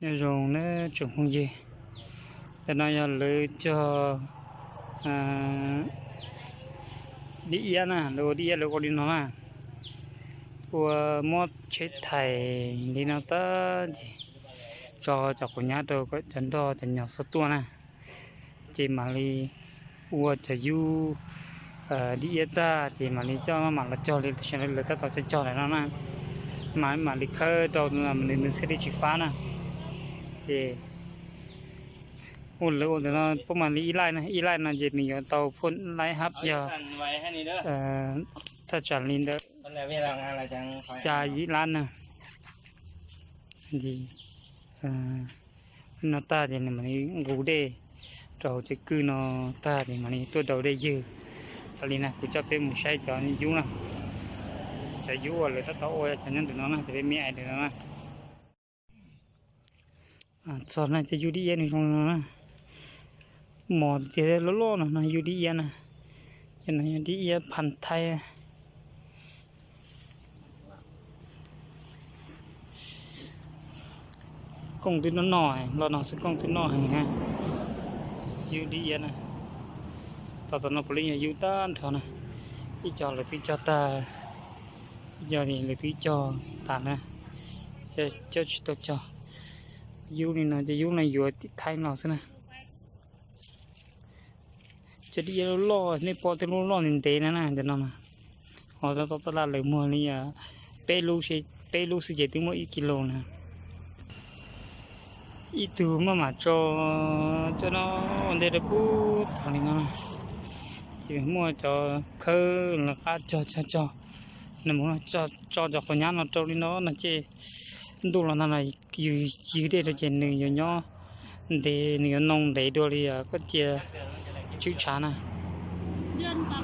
nhớ dùng nó trồng không gì để nó giờ lấy cho đi yên à đồ đi yên đồ có đi nó à của mót chết thầy đi nó ta cho của nhà tôi có chân đo chân nhỏ số tua nè chỉ mà đi ua cho du đi yên ta chỉ mà đi cho mà là cho lên cho nên là ta tao cho này nó nè mà đi khơi đâu là mình sẽ đi chụp phá nè thì ôn rồi nóพวกมันอีไลนะอีไลนะจะมีเตาพ่นไล่ฮับยาถ้าจัดลินเด้อชายีร้านนะดีnó ta thì mình ngủ đây rồi chỉ cứ nó ta thì mình tôi đầu đây dư ta đi nè cũng cho bé một sai cho nên dú nè chạy dú rồi ta tao ôi cho nên tụi nó nè thì bé mẹ tụi nó nè sau nàyจะอยู่ดีเย็นตรงนั้นนะหมอจะได้ล้อๆนะอยู่ดีเย็นนะยันอยู่ดีเย็นพันไทยกงตัวน้อยเราหน่อยสักกงตัวน้อยนะอยู่ดีเย็นนะตอนนั้นพลิงอยู่ต้านเท่านะที่จอเลยที่จอตาจอนี่เลยที่จอตานะจะชิดตัวจอยูนี่นะจะยูในอยู่ที่ไทยเราสินะจะดีล้อนี่พอจะล้อนินเตนะนะจะนั่นนะพอจะตลาดเลยมัวนี่เปลูสิเจติมัวอีกิโลนะอีตัวมาจอจะน้องเด็กพูดทางนี้นะที่มัวจอคือแล้วก็จอนั่นมัวจอคนยันเราจอนี่เนาะนั่นเจดูแล้วนั่นอยู่ได้ตัวเจนหนึ่งอยู่เนาะเดี๋ยวหนึ่งน้องเดี๋ยวดูเลยก็เจอชื่อชานะเดือนกับ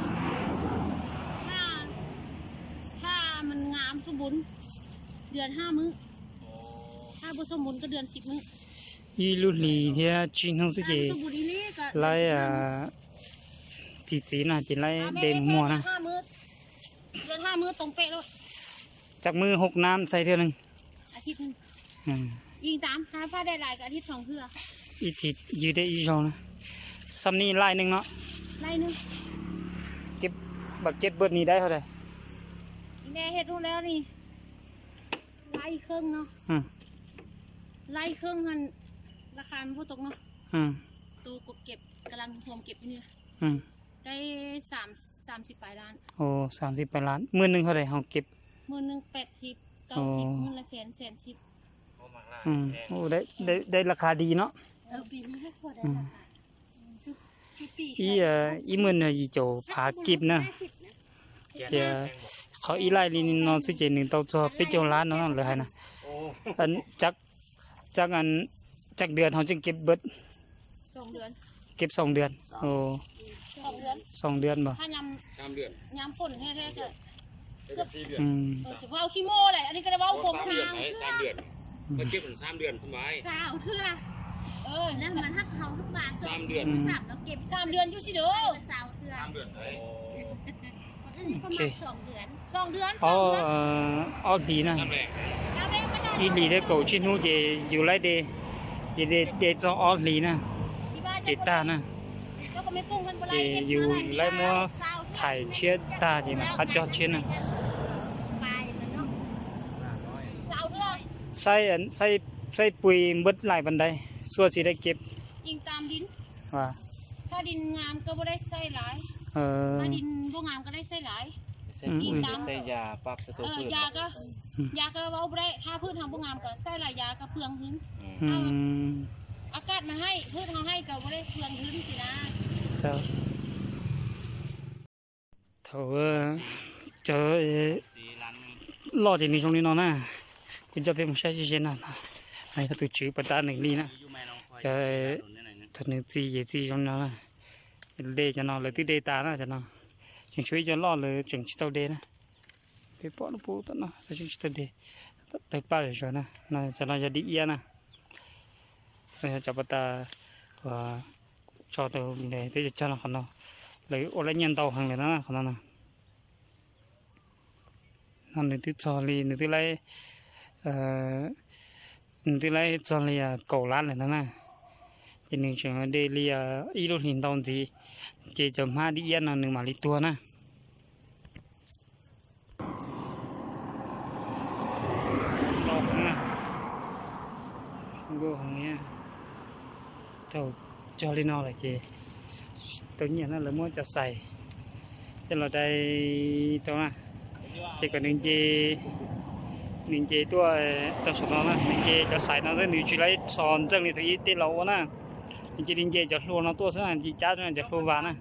ถ้ามันงามสมบูรณ์เดือน5 มื้อถ้าบ่สมบูรณ์ก็เดือน10 มื้ออีลูลีเฮียจีนเขาสิเจไล่จีน่ะจีไล่เดมมัวนะเดือน5 มื้อตรงเป๊ะแล้วจากมือ6 น้ำใส่เท่านึงอาทิตย์นึงยิงตามหาผ้าได้หลายกับอาทิตย์2 เทื่ออีทิศยืดได้อีชองนะซ้ำนี่ไล่นึงเนาะไล่นึงเก็บบักเก็ตเบิดนี้ได้เท่าไหร่อีแม่เฮ็ดรู้แล้วนี่ไล่เครื่องเนาะไล่เครื่องมันราคามันพอตกเนาะตัวกบเก็บกำลังรวมเก็บนี่ได้30 ปลายล้านโอ้30 ปลายล้านมื้อนึงเท่าไหร่เฮาเก็บมื้อนึง80 90มื้อละแสน10โอ้ได้ราคาดีเนาะปีนี้ก็พอได้ราคาอีมื้อน่ะอีโจผาเก็บนะจะเขาอีไล่ลินนอนสิเจนึงเตาจอไปโจร้านเนาะเลยนะอันจักเดือนเขาจึงเก็บเบิด2 เดือนเก็บ2 เดือนโอ้2 เดือนบ่ถ้ายำฝนแท้ๆก็4 เดือนจะว่าขี้โม่แหละอันนี้ก็ได้ว่าผม3 เดือนมันเก็บเป็น3 เดือนสบาย20 เทื่อนั่นมันฮักเขาทุกบาท3 เดือน3แล้วเก็บ3 เดือนอยู่สิเด้อ20 เทื่อ3 เดือนโอเค2 เดือน2 เดือนอ๋อดีนะอีหลีได้เก่าชิ้นหูเจอยู่ไรเดจออหลีนะเจตานะเจอยู่ไรมัวถ่ายเชียตาเจนะพัดจอเชียนะใส่ปุ๋ยเบิดหลายบันไดส่วนสิได้เก็บยิงตามดินว่าถ้าดินงามก็บ่ได้ใส่หลายถ้าดินบ่งามก็ได้ใส่หลายยิงตามใส่ยาปรับสตัวพืชยาก็เว้าบ่ได้ถ้าพืชทางบ่งามก็ใส่หลายยาก็เปลืองพื้นอากาศมันให้พืชเฮาให้ก็บ่ได้เปลืองพื้นสินะเจ้าเท่าเจอรอที่นี่ตรงนี้เนาะนะคุณจะเป็นผู้ชายที่เจนน่ะให้เขาตัวชื่อประดาหนึ่งลีนะจะถนนจีตรงนั้นนะเดจะนอนเลยที่เดตานะจะนอนจึงช่วยจะรอเลยจึงชิดตัวเดนะไปป้อนปูตั้งนะจะจึงชิดตัวเดแต่ป้าจะช่วยนะน่าจะน่าจะดีเอียนะเราจะประตาว่าชอบตัวเดที่จะเจ้าหน้าคนเราเลยโอเล่ยันเตาหังเลยนะคนนั้นนะนั่นหนึ่งที่ชอลีหนึ่งที่ไร từ lấy cho lấy cầu lát này nè cho nên chúng đây lấy ít lúc hình tông thì chỉ chấm hai đi yên là nửa mà lấy tua nè lọt nè go hàng nha cho lên nó là chị tự nhiên nó là muốn cho xài cho là đây cho nè chỉ cần nên chế tua trong số đó nè nên chế cho xài nó rất nhiều chuyện lấy tròn chân thì thấy tê lâu nè nên chế nên chế cho luôn nó tua sẽ là chỉ chát cho luôn vào nè